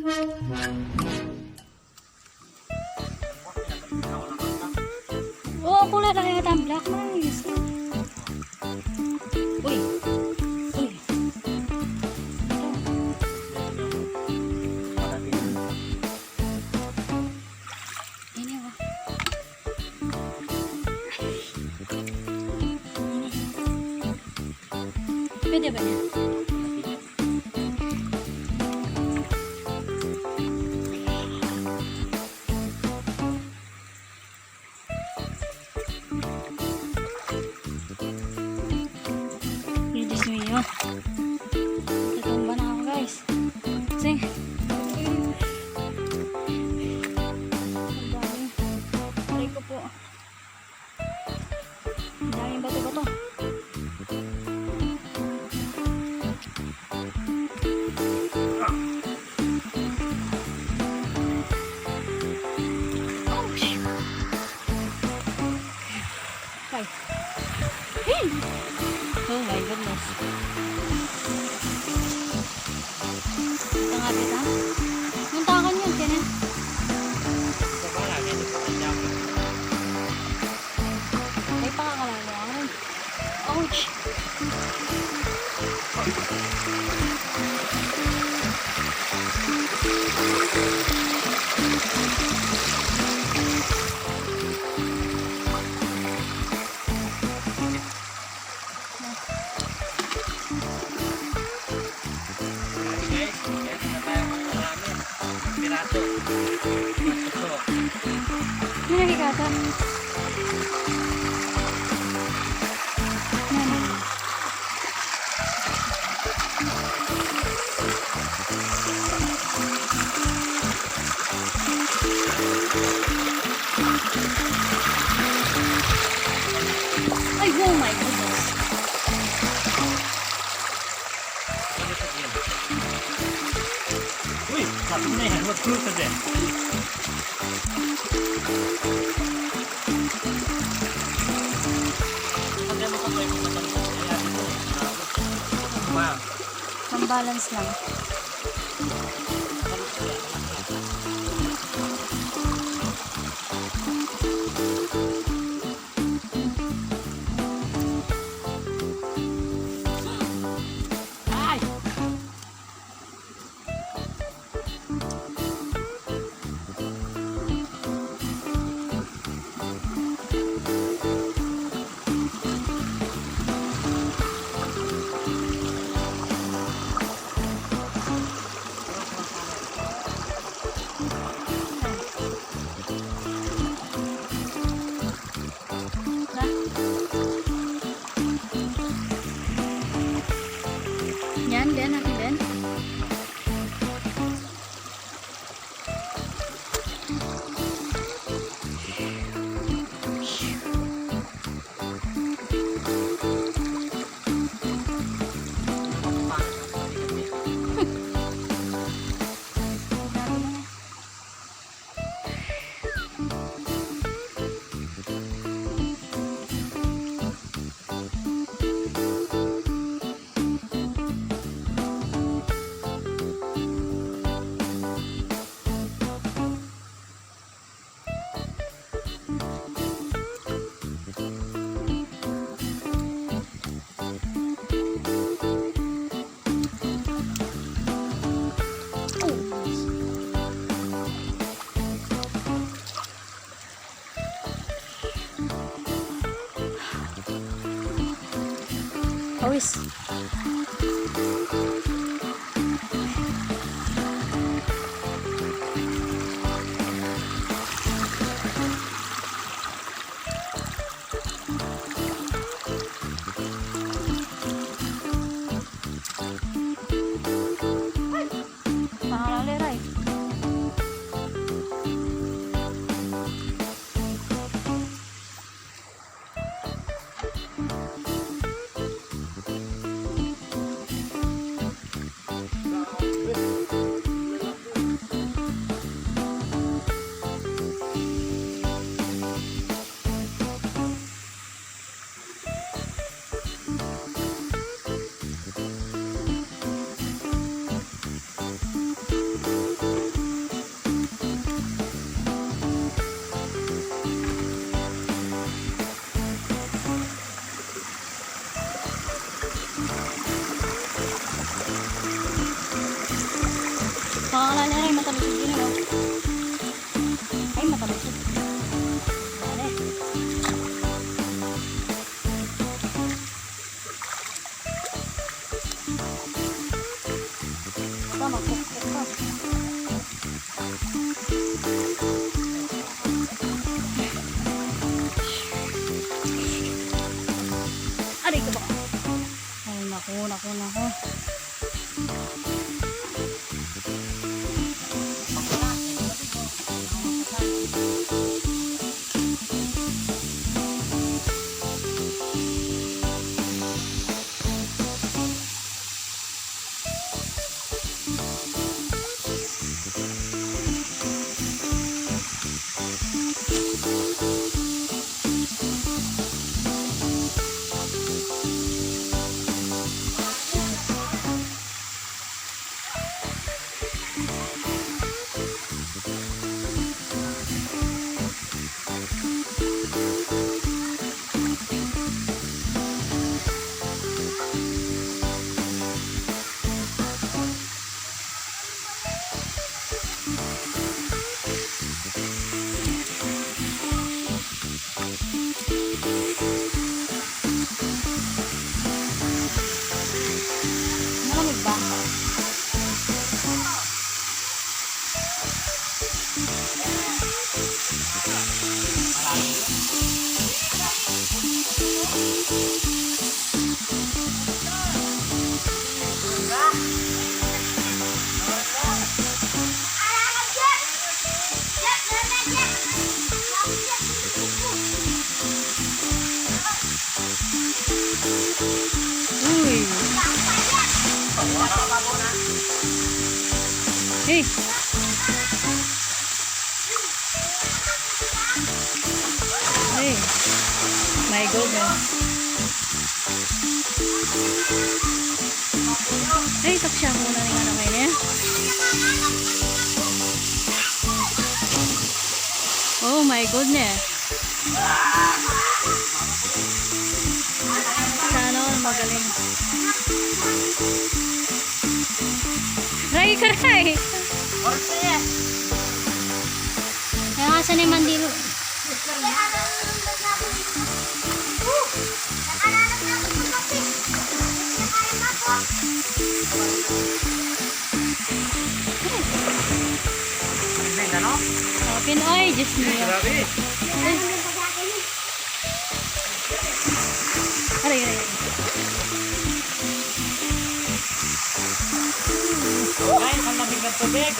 Oh, kulay na kaya ang black mais. Uy. Uy. Ini oh. Pwede ba niya? Diyos niyo. Tatumba na ako guys. Kasi ang dami. Aray ko po. Ang daming bato-bato. Ay. Hey! Oh my goodness. Ito nga dito. Muntakan yun, kanya. Ay, pakakalala ako. Ouch! Hindi nakikata. Ay, oh my goodness. Uy, sabi na yan, wag fruit na din. Ang balance lang. Ay! Yan, din, akin din. Pawis. Pakakaliray. Aray ko ba? Ay, naku, naku, naku. Malamig ba? Uy! Hey! Hey! My goodness! Hey, taksya muna ng ano kayo niya. Oh my goodness! Sana all magaling. Ray ka ray! Kaya nga sa ni Mandilo. Oh, Pinoy, Diyos niyo. Aray, aray. Guys, ang lamig ng tubig.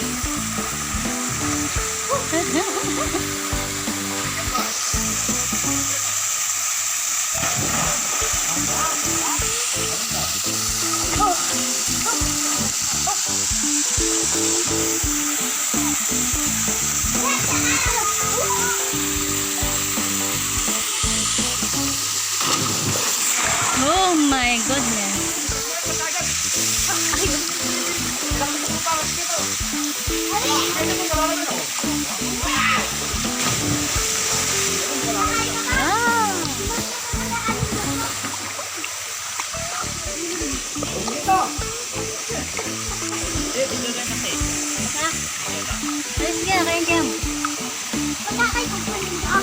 Oh my goodness. Ah! Alis ka, kain ka.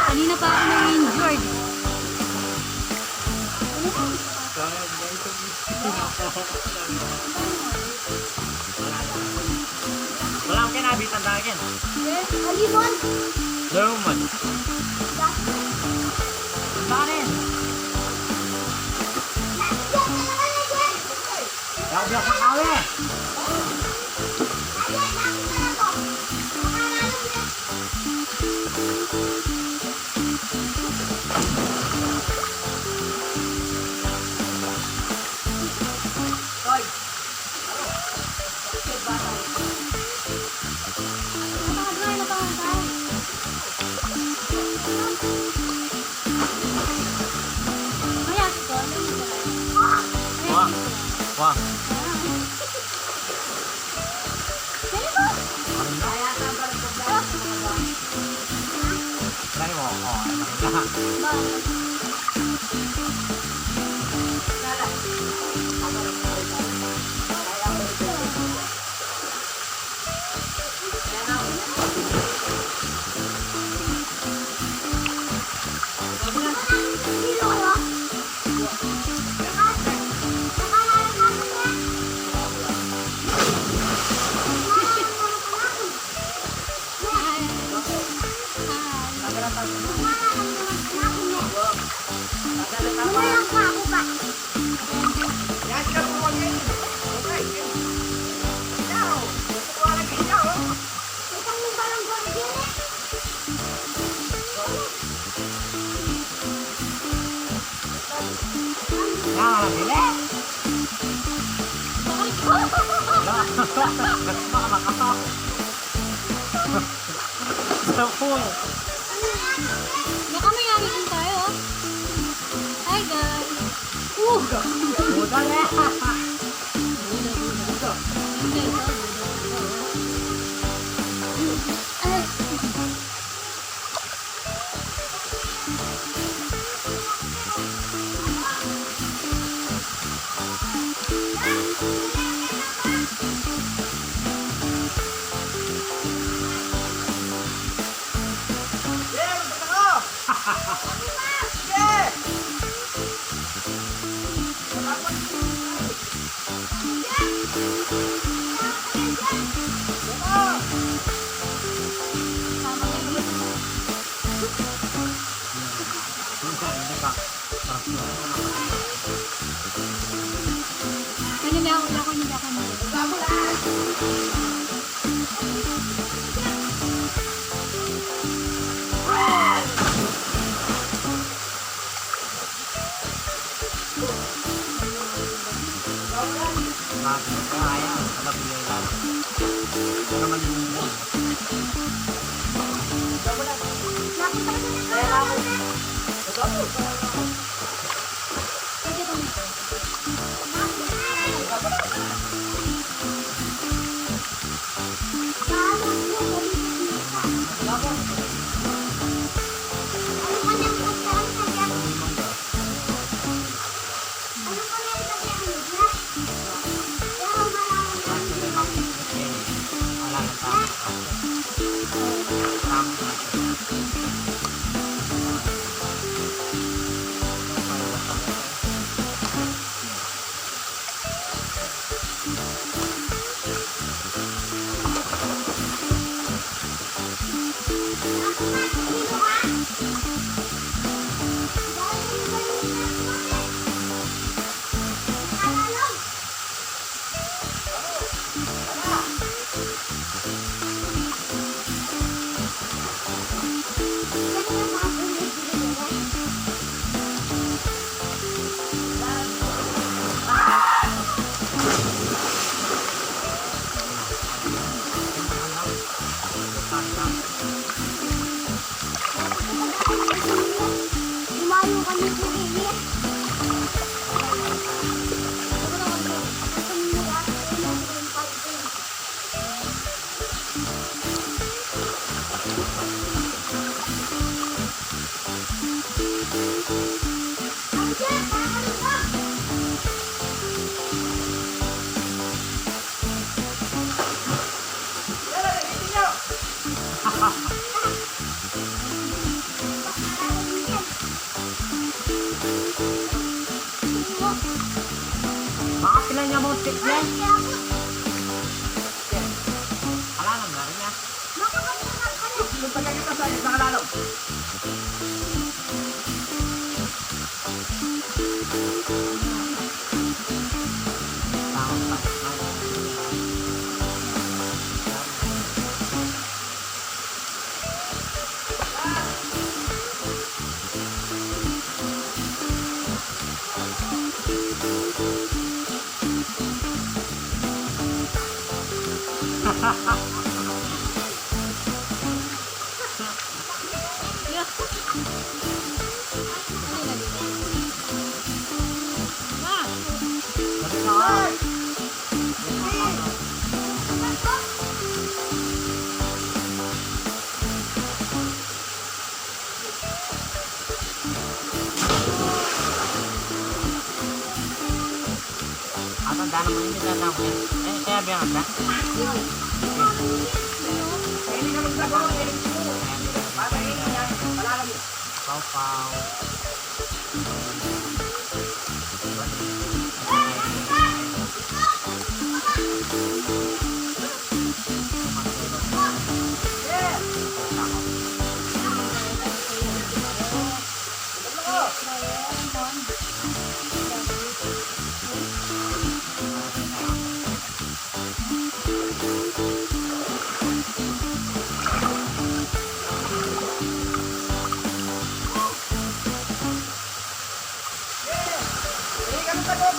Kanina pa ako na-injured. Wala akong kinabitan dahil. Alibon! Lemon. Banin. Biyak ng awe. Wah, Dali mo. try mo. Oh, ano na. Bakit? Hi. Hi. Yan, bili. Makakaw. Sa pool. Baka may yamitin tayo. Oh. Hi guys. Budal eh. Ay. Hindi ako. Kaya, alam mo yung lang. Pero malilindol. Baka sila niya mo stick yan. Alam na rin niya. Lupagay kita sa isang kalalo. handa naman yun. Tatapos yan. Eh, kaya ba yung handa? Hindi ka magdagawa ng electric mo. Patayin yan. Palalagay. Pau-pau. Hindi ka magdagawa.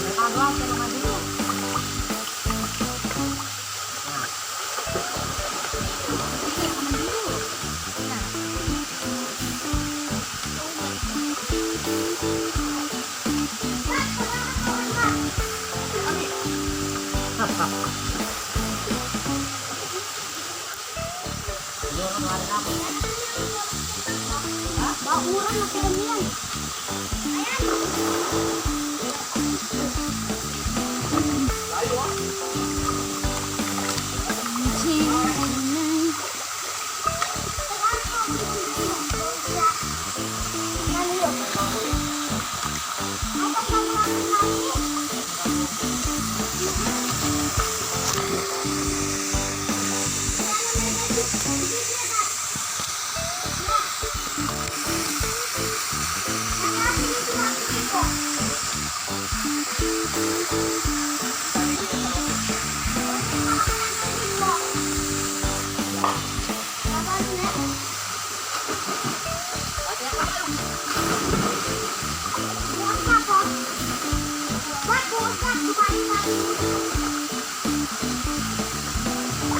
Nagkagawa ka naman dito. Siguro nga rin ako. Baura na kayo niyan.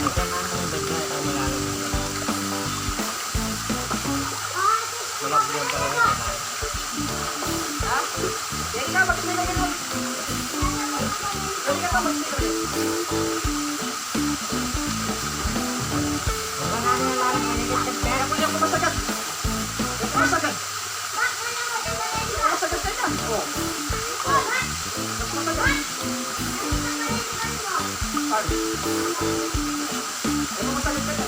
Ito na naman banda. Ito malalim. Walang buwan talaga. Ha? Hindi ka magsimula yan. Hindi ka magsimula. Wala na rin lalim. Manigit Kaya ko niya kumasagat. Kumasagat. Kumasagat ka niya. Oo. Kumasagat. Sorry. Kumasagat ka niya.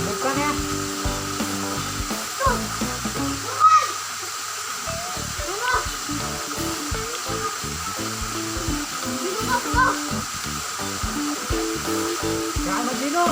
Huwag ka na. Kaya magdino.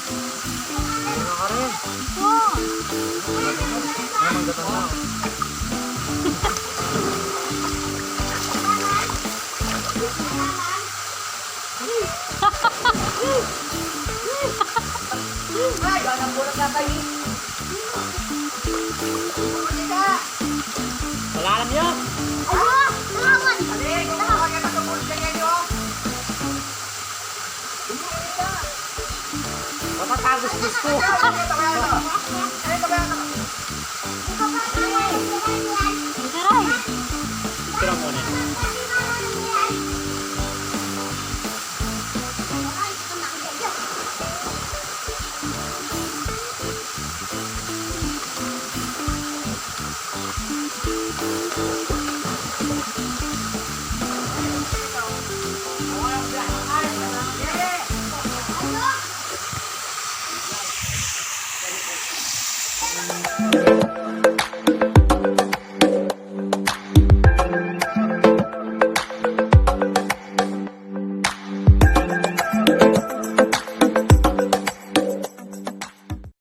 Ano ka rin? Ano magdatan lang? Ay, ganang bulat na tayo. Hindi ka. Malalim yun. Ali, kung makakaganda ka bulat ka yan yun. Hindi ka. Matatagos-gos ko. Ay, tabayan na. Ay, tabayan na.